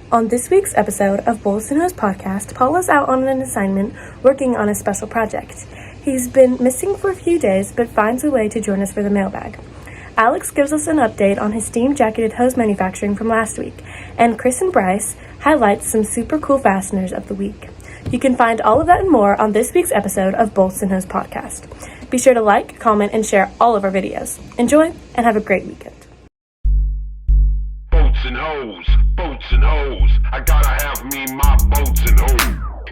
On this week's episode of Bolts and Hose Podcast, Paul is out on an assignment working on a special project. He's been missing for a few days, but finds a way to join us for the mailbag. Alex gives us an update on his steam-jacketed hose manufacturing from last week, and Kris and Bryce highlight some super cool fasteners of the week. You can find all of that and more on this week's episode of Bolts and Hose Podcast. Be sure to like, comment, and share all of our videos. Enjoy, and have a great weekend. Boats and hoes, boats and hoes. I gotta have me my boats and hoes.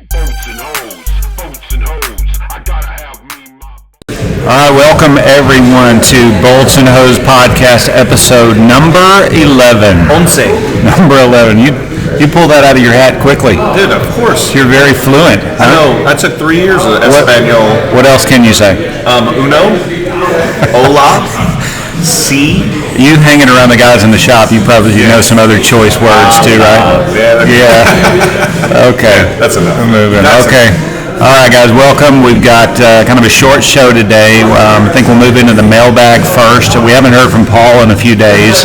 Boats and hoes, boats and hoes. I gotta have me my... All right, welcome everyone to Bolts and Hose Podcast episode number 11. Number 11. You pulled that out of your hat quickly. Dude, of course. You're very fluent. I know. I took 3 years of Espanol. What else can you say? Uno, hola, si. You hanging around the guys in the shop, you probably know some other choice words too, right? Yeah. Okay. Yeah, that's enough. We're moving. Okay. All right, guys, welcome. We've got kind of a short show today. I think we'll move into the mailbag first. We haven't heard from Paul in a few days,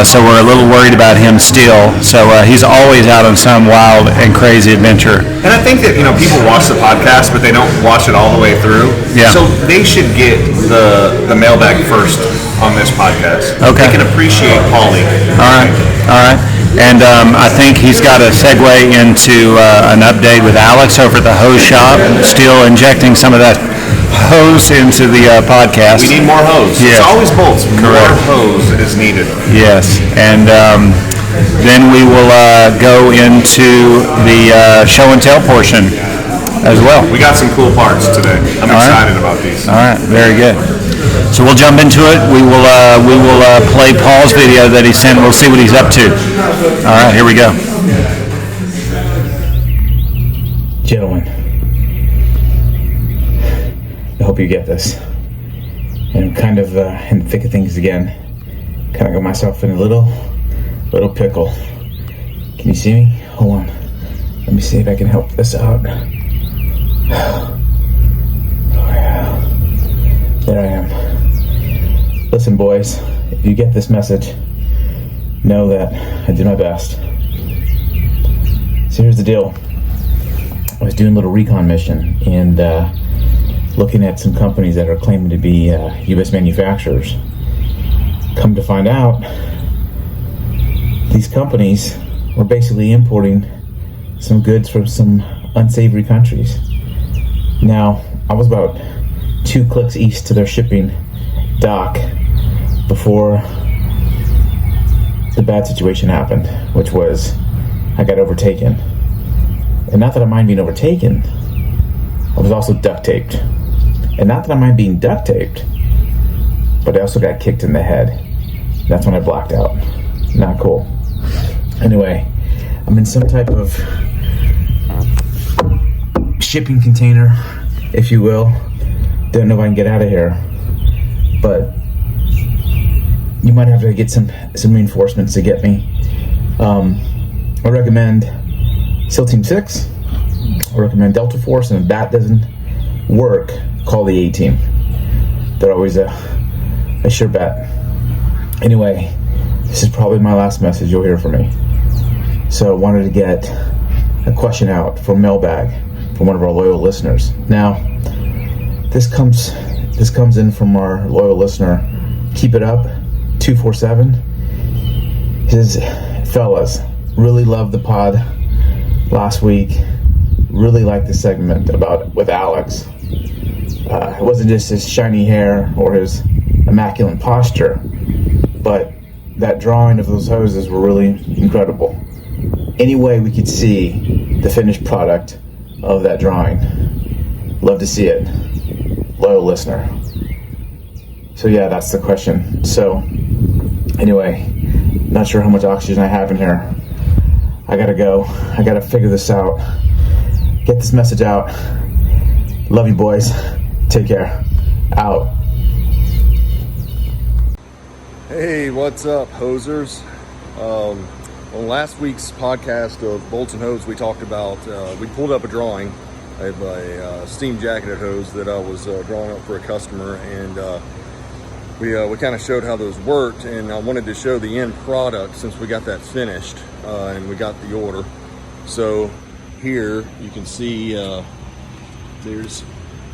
so we're a little worried about him still. So he's always out on some wild and crazy adventure. And I think that, people watch the podcast, but they don't watch it all the way through. Yeah. So they should get the mailbag first on this podcast. Okay. They can appreciate Paulie. All right. And I think he's got a segue into an update with Alex over at the hose shop, still injecting some of that hose into the podcast. We need more hose. Yeah. It's always bolts. Correct. More hose is needed. Yes. And then we will go into the show and tell portion as well. We got some cool parts today. I'm excited about these. All right. Very good. So we'll jump into it. We will play Paul's video that he sent. We'll see what he's up to. All right, here we go. Gentlemen, I hope you get this. And I'm kind of in the thick of things again. Kind of got myself in a little pickle. Can you see me? Hold on. Let me see if I can help this out. Oh yeah. There I am. Listen, boys, if you get this message, know that I did my best. So here's the deal. I was doing a little recon mission and looking at some companies that are claiming to be U.S. manufacturers. Come to find out, these companies were basically importing some goods from some unsavory countries. Now, I was about 2 clicks east to their shipping dock before the bad situation happened, which was I got overtaken. And not that I mind being overtaken, I was also duct taped. And not that I mind being duct taped, but I also got kicked in the head. That's when I blacked out. Not cool. Anyway, I'm in some type of shipping container, if you will. Don't know if I can get out of here, but you might have to get some reinforcements to get me. I recommend SEAL Team 6. I recommend Delta Force, and if that doesn't work, call the A-Team. They're always a sure bet. Anyway, this is probably my last message you'll hear from me. So I wanted to get a question out from Mailbag from one of our loyal listeners. Now, this comes in from our loyal listener, Keep It Up 247. He says, fellas, really loved the pod last week. Really liked the segment with Alex. It wasn't just his shiny hair or his immaculate posture, but that drawing of those hoses were really incredible. Any way we could see the finished product of that drawing, love to see it. Loyal listener. So yeah, that's the question. So anyway, not sure how much oxygen I have in here. I gotta go. I gotta figure this out. Get this message out. Love you, boys. Take care. Out. Hey, what's up, hosers? On last week's podcast of Bolts and Hose, we talked about, we pulled up a drawing of a steam jacketed hose that I was drawing up for a customer, and we kind of showed how those worked, and I wanted to show the end product since we got that finished and we got the order. So here you can see there's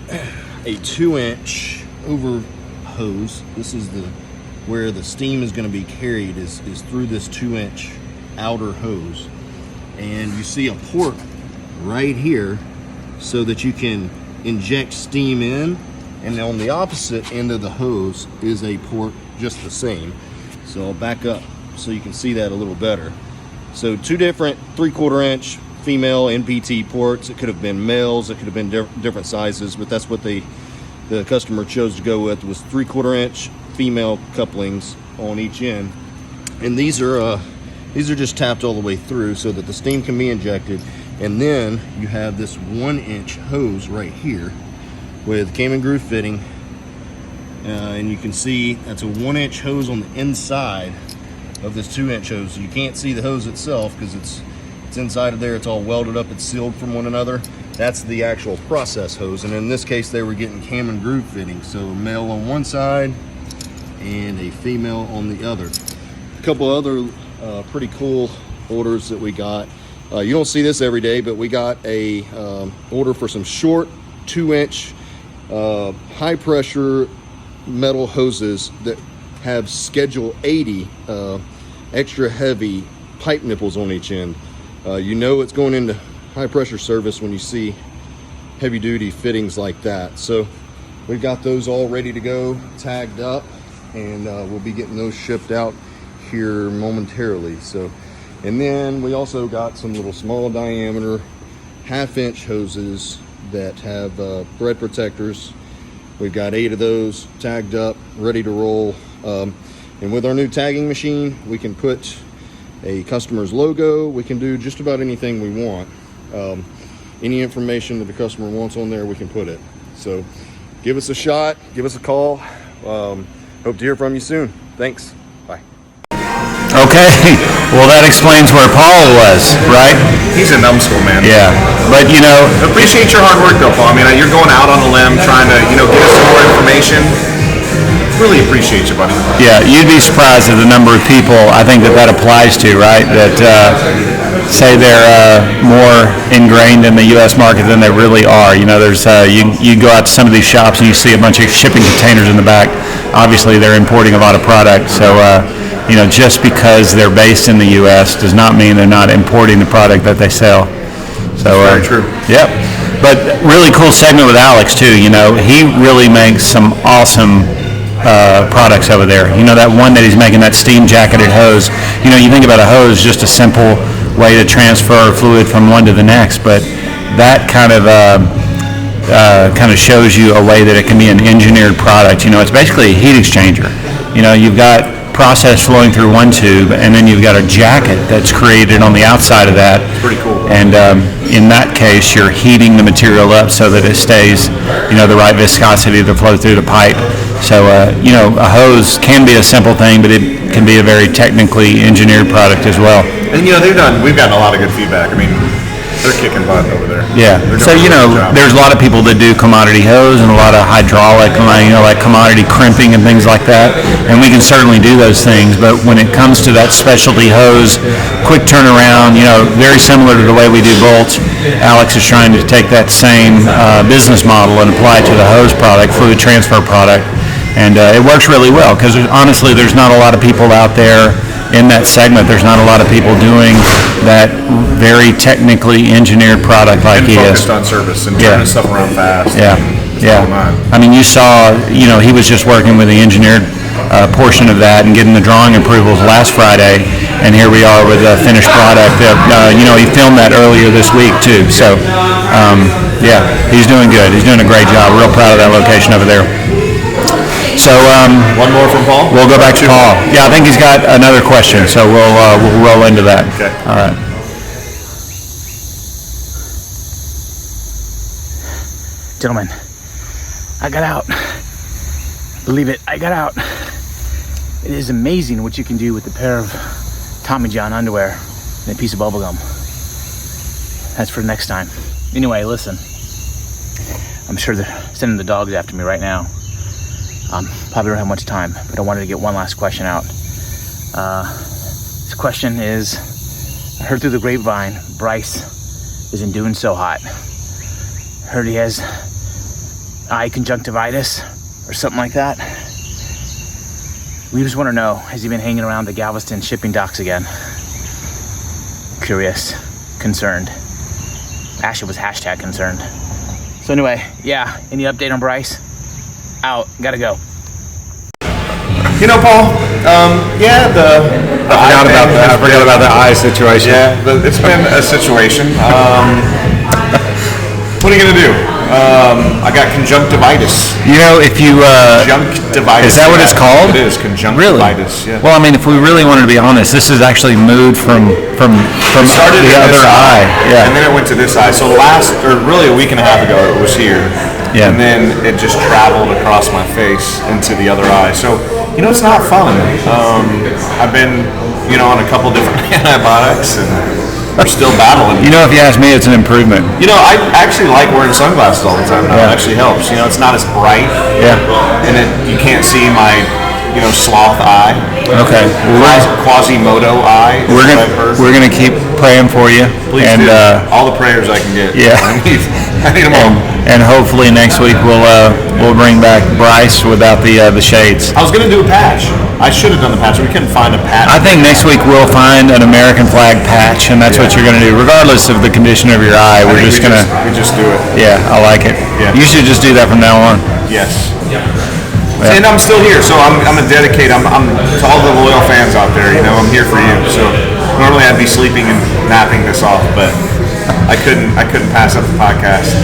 a 2-inch over hose. This is where the steam is going to be carried is through this 2-inch outer hose, and you see a port right here so that you can inject steam in, and on the opposite end of the hose is a port just the same. So I'll back up so you can see that a little better. So 2 different 3/4 inch female NPT ports. It could have been males, it could have been different sizes, but that's what the customer chose to go with, was 3/4 inch female couplings on each end. And these are just tapped all the way through so that the steam can be injected. And then you have this 1-inch hose right here with cam and groove fitting, and you can see that's a 1-inch hose on the inside of this 2-inch hose. You can't see the hose itself because it's inside of there. It's all welded up, it's sealed from one another. That's the actual process hose, and in this case they were getting cam and groove fitting, so a male on one side and a female on the other. A couple other pretty cool orders that we got. You don't see this every day, but we got a order for some short 2-inch high pressure metal hoses that have schedule 80 extra heavy pipe nipples on each end. You know it's going into high pressure service when you see heavy duty fittings like that. So we've got those all ready to go, tagged up, and we'll be getting those shipped out here momentarily. So, and then we also got some little small diameter 1/2-inch hoses that have thread protectors. We've got 8 of those tagged up, ready to roll. And with our new tagging machine, we can put a customer's logo. We can do just about anything we want. Any information that the customer wants on there, we can put it. So give us a shot, give us a call. Hope to hear from you soon. Thanks. Bye. Okay, well that explains where Paul was, right? He's a numbskull, man. Yeah, but you know, Appreciate your hard work, though, Paul. I mean, you're going out on a limb trying to, get us some more information. Really appreciate you, buddy. yeah, you'd be surprised at the number of people I think that applies to, right? That say they're more ingrained in the U.S. market than they really are. You know, there's you go out to some of these shops and you see a bunch of shipping containers in the back. Obviously, they're importing a lot of product, so. Just because they're based in the U.S. does not mean they're not importing the product that they sell. So very true. Yep. But really cool segment with Alex too. He really makes some awesome products over there. That one that he's making, that steam jacketed hose. You think about a hose, just a simple way to transfer fluid from one to the next, but that kind of shows you a way that it can be an engineered product. It's basically a heat exchanger. You've got process flowing through one tube, and then you've got a jacket that's created on the outside of that. Pretty cool. And in that case, you're heating the material up so that it stays, the right viscosity to flow through the pipe. So, a hose can be a simple thing, but it can be a very technically engineered product as well. And we've gotten a lot of good feedback. I mean, they're kicking butt over there. Yeah. So, there's a lot of people that do commodity hose and a lot of hydraulic, like commodity crimping and things like that. And we can certainly do those things. But when it comes to that specialty hose, quick turnaround, very similar to the way we do bolts, Alex is trying to take that same business model and apply it to the hose product, fluid transfer product. And it works really well because honestly, there's not a lot of people out there in that segment. There's not a lot of people doing that very technically engineered product like he is. Focused on service and turning stuff around fast. Yeah. I mean, you saw, he was just working with the engineered portion of that and getting the drawing approvals last Friday, and here we are with a finished product. He filmed that earlier this week too. So, he's doing good. He's doing a great job. Real proud of that location over there. So one more from Paul. We'll go back to Paul. Yeah, I think he's got another question, so we'll roll into that. Okay. All right. Gentlemen, I got out. Believe it, I got out. It is amazing what you can do with a pair of Tommy John underwear and a piece of bubble gum. That's for next time. Anyway, listen. I'm sure they're sending the dogs after me right now. probably don't have much time, but I wanted to get one last question out. This question is, I heard through the grapevine, Bryce isn't doing so hot. Heard he has eye conjunctivitis or something like that. We just want to know, has he been hanging around the Galveston shipping docks again? Curious, concerned. Actually was hashtag concerned. So anyway, yeah, any update on Bryce? Out, gotta go. You know, Paul, yeah, I forgot about the eye situation. Yeah, it's been a situation. What are you gonna do? I got conjunctivitis. You know, if you Conjunctivitis. is that what it's called? It is conjunctivitis. Really? Yeah. Well, I mean, if we really wanted to be honest, this is actually moved from Started the in other this eye. Yeah. And then it went to this eye. So really a week and a half ago, it was here. Yeah. And then it just traveled across my face into the other eye. So, you know, it's not fun. I've been, on a couple different antibiotics, and we're still battling. You know, if you ask me, it's an improvement. I actually like wearing sunglasses all the time now. Yeah. It actually helps. It's not as bright. Yeah. And you can't see my, sloth eye. Okay. Quasimodo eye. We're gonna keep praying for you. Please and do. All the prayers I can get. Yeah. I need them all. And hopefully next week we'll bring back Bryce without the shades. I was gonna do a patch. I should have done the patch. We couldn't find a patch. I think next week we'll find an American flag patch, and that's what you're gonna do, regardless of the condition of your eye. We just do it. Yeah, I like it. Yeah. You should just do that from now on. Yes. Yeah. And I'm still here, so I'm a dedicate. I'm to all the loyal fans out there. I'm here for you. So normally I'd be sleeping and napping this off, but I couldn't pass up the podcast.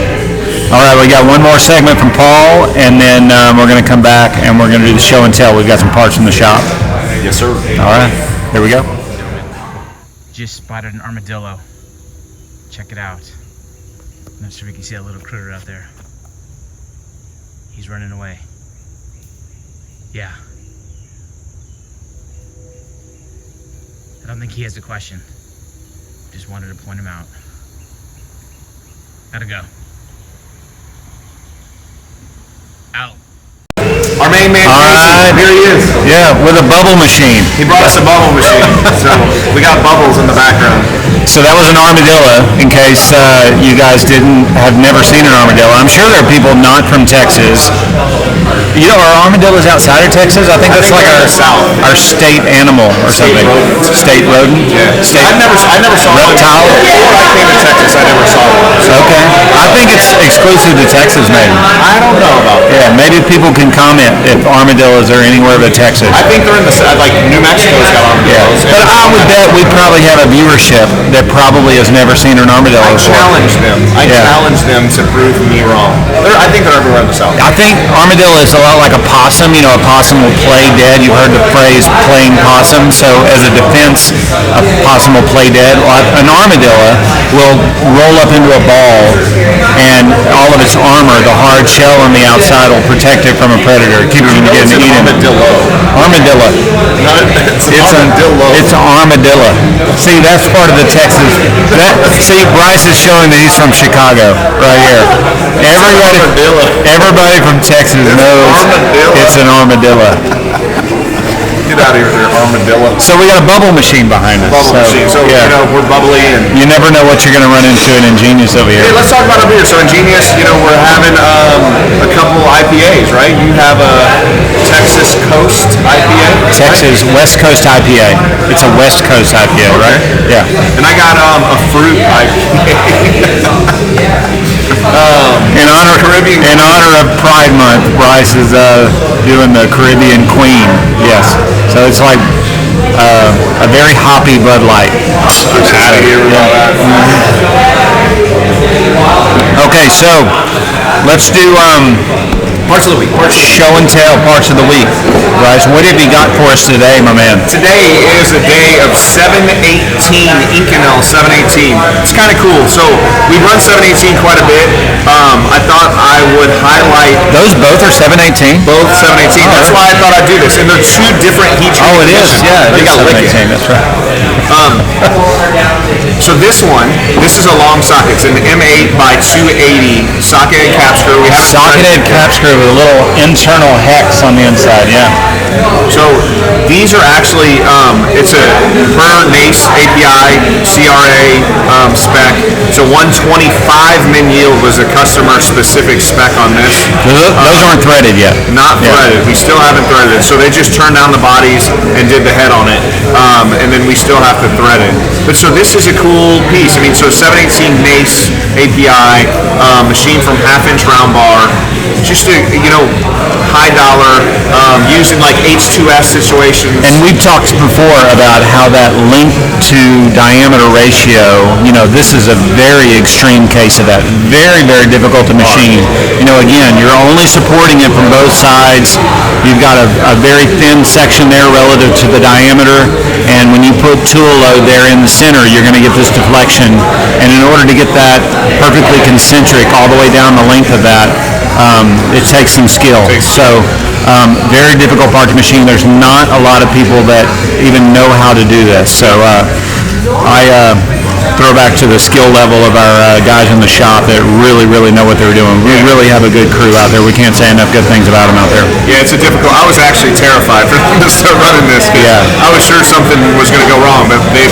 All right, we got one more segment from Paul, and then we're going to come back and we're going to do the show and tell. We've got some parts from the shop. Yes, sir. All right, here we go. Just spotted an armadillo. Check it out. I'm not sure if you can see that little critter out there. He's running away. Yeah. I don't think he has a question. Just wanted to point him out. Gotta go. Out. Our main man, All right. here he is. Yeah, with a bubble machine. He brought us a bubble machine, so we got bubbles in the background. So that was an armadillo, in case you guys have never seen an armadillo. I'm sure there are people not from Texas. Are armadillos outside of Texas? I think that's like our state animal or something. State rodent? Yeah. State I never saw reptile? one. Before I came to Texas, I never saw one. Okay. I think it's exclusive to Texas, maybe. I don't know about that. Yeah, maybe people can comment if armadillos are anywhere but Texas. I think they're in the like New Mexico's got armadillos. But I would bet we probably have a viewership that probably has never seen an armadillo I before. challenge them. I challenge them to prove me wrong. I think they're everywhere in the South. I think armadillo is a lot like a possum. A possum will play dead. You've heard the phrase playing possum. So as a defense, a possum will play dead. An armadillo will roll up into a ball, and all of its armor, the hard shell on the outside, will protect it from a predator. Keep it from getting eaten. Armadillo. Armadillo. It's an armadillo. See, that's part of the Texas. See, Bryce is showing that he's from Chicago right here. Everybody from Texas knows it's an armadillo. Get out of here, armadillo. So we got a bubble machine behind us. Bubble machine. So, we're bubbly. And you never know what you're going to run into in Ingenious over here. Hey, let's talk about over here. So Ingenious, we're having a couple IPAs, right? You have a Texas Coast IPA. Texas West Coast IPA. It's a West Coast IPA, right? Yeah. And I got a fruit IPA. In honor of Pride Month, Bryce is doing the Caribbean Queen. Yes. So it's like a very hoppy Bud Light. I'm out of here with all that. Okay, so let's do parts of the week. Show and tell parts of the week. Bryce, what have you got for us today, my man? Today is a day of 718, Inconel 718. It's kind of cool. So we run 718 quite a bit. I thought I would highlight... Those both are 718? Both 718. That's why I thought I'd do this. And they're two different heat treating. Oh, it is. Yeah, they got 718. That's right. So this is a long socket. It's an M8 by 280 socket and cap screw. We have Socketed cap screw with a little internal hex on the inside, yeah. So these are actually, it's a per NACE API CRA spec. So 125 min yield was a customer specific spec on this. Those aren't threaded yet. Not threaded. We still haven't threaded it. So they just turned down the bodies and did the head on it. And then we still have to thread it. But so this is a cool piece. I mean, so 718 NACE API, machine from half-inch round bar. Just a, high dollar, used in like H2S situations. And we've talked before about how that length to diameter ratio, this is a very extreme case of that. Very, very difficult to machine. Again, you're only supporting it from both sides. You've got a very thin section there relative to the diameter, and when you put tool load there in the center, you're going to get this deflection. And in order to get that perfectly concentric all the way down the length of that, it takes some skill. So very difficult part to machine. There's not a lot of people that even know how to do this. So I throw back to the skill level of our guys in the shop that really, really know what they're doing. We really have a good crew out there. We can't say enough good things about them out there. Yeah, it's a difficult. I was actually terrified for them to start running this. Yeah. I was sure something was going to go wrong, but they've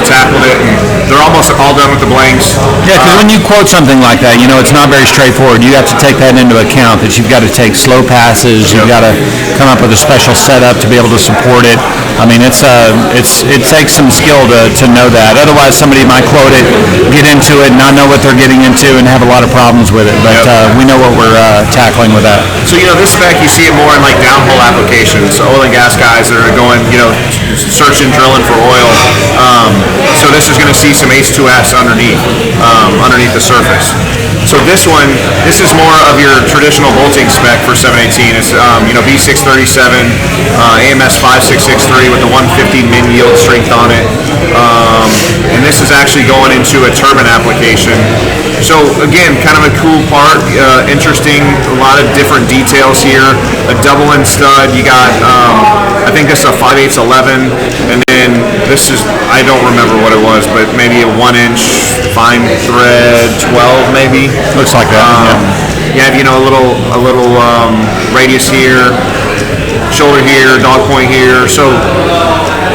tackled it, and they're almost all done with the blanks. Yeah, because when you quote something like that, it's not very straightforward. You have to take that into account, that you've got to take slow passes. You've got to come up with a special setup to be able to support it. I mean, it takes some skill to know that. Otherwise, somebody might quote it, get into it, not know what they're getting into, and have a lot of problems with it. But we know what we're tackling with that. So this spec, you see it more in like downhole applications. Oil and gas guys that are going, searching, drilling for oil. So this is going to see some H2S underneath the surface. So this is more of your traditional bolting spec for 718. It's B637, AMS 5663 with the 150 min yield strength on it. And this is actually going into a turbine application. So again, kind of a cool part, interesting, a lot of different details here. A double end stud, you got, I think this is a 5/8 11, and then this is, I don't remember what it was, but maybe a 1-inch fine thread 12 maybe. Looks like that. You have, a little radius here, shoulder here, dog point here. So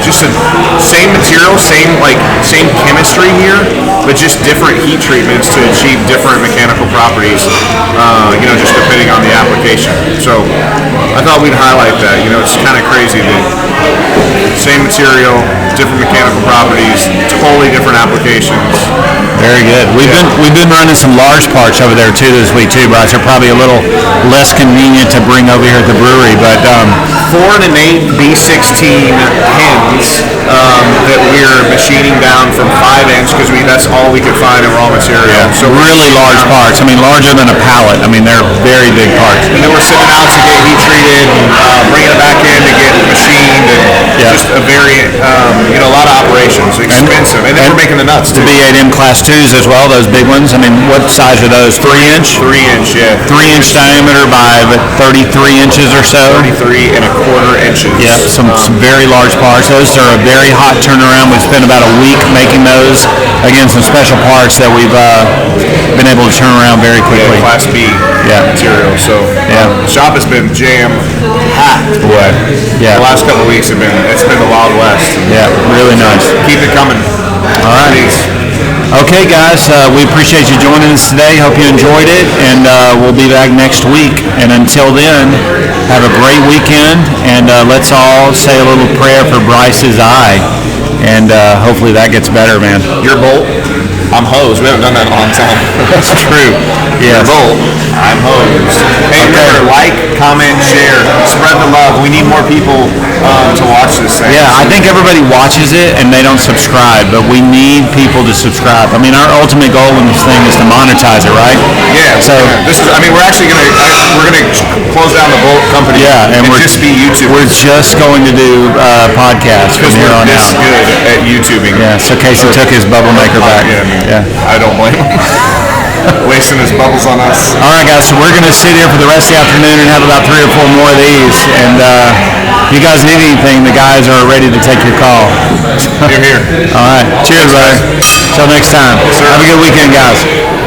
just the same material, same chemistry here, but just different heat treatments to achieve different mechanical properties, just depending on the application. So I thought we'd highlight that. It's kind of crazy that same material, different mechanical properties, totally different applications. Very good. We've been running some large parts over there too this week too, Bryce. They're probably a little less convenient to bring over here at the brewery, but 4 and 8 B16 pins that we're machining down from 5-inch because that's all we could find in raw material. Yeah, so really large parts. I mean, larger than a pallet. I mean, they're very big parts. And then we're sending out to get heat treated, bringing it back in to get machined, and just a very, a lot of operations, expensive. And then we're making the nuts too. The B8M Class 2s as well, those big ones. I mean, what size are those? 3-inch? 3-inch, yeah. 3-inch diameter by 33 inches or so. 33 1/4 inches. Yeah, some very large parts. Those are a very hot turnaround. We've spent about a week making those. Again, some special parts that we've been able to turn around very quickly. Class B material. So the shop has been jam-packed. Boy. Yeah. The last couple of weeks it's been the Wild West. Yeah, really nice. Keep it coming. All right. Please. Okay, guys, we appreciate you joining us today. Hope you enjoyed it, and we'll be back next week. And until then, have a great weekend, and let's all say a little prayer for Bryce's eye, and hopefully that gets better, man. Your bolt, I'm hosed. We haven't done that in a long time. That's true. Your bolt, I'm hosed. Hey, remember, like, comment, share, spread the love. We need more people to watch this thing. Yeah, I think everybody watches it and they don't subscribe, but we need people to subscribe. I mean, our ultimate goal in this thing is to monetize it, right? Yeah. So this is. I mean, we're actually gonna close down the Bolt company. Yeah, and we're just be YouTube. We're just going to do podcasts from here on out. Good at YouTubing. Yeah. So Casey took his bubble maker back. Yeah. I don't blame him. wasting his bubbles on us. All right, guys, so we're going to sit here for the rest of the afternoon and have about 3 or 4 more of these. And if you guys need anything, the guys are ready to take your call. You're here. All right. Cheers, brother. Until next time. Have a good weekend, guys.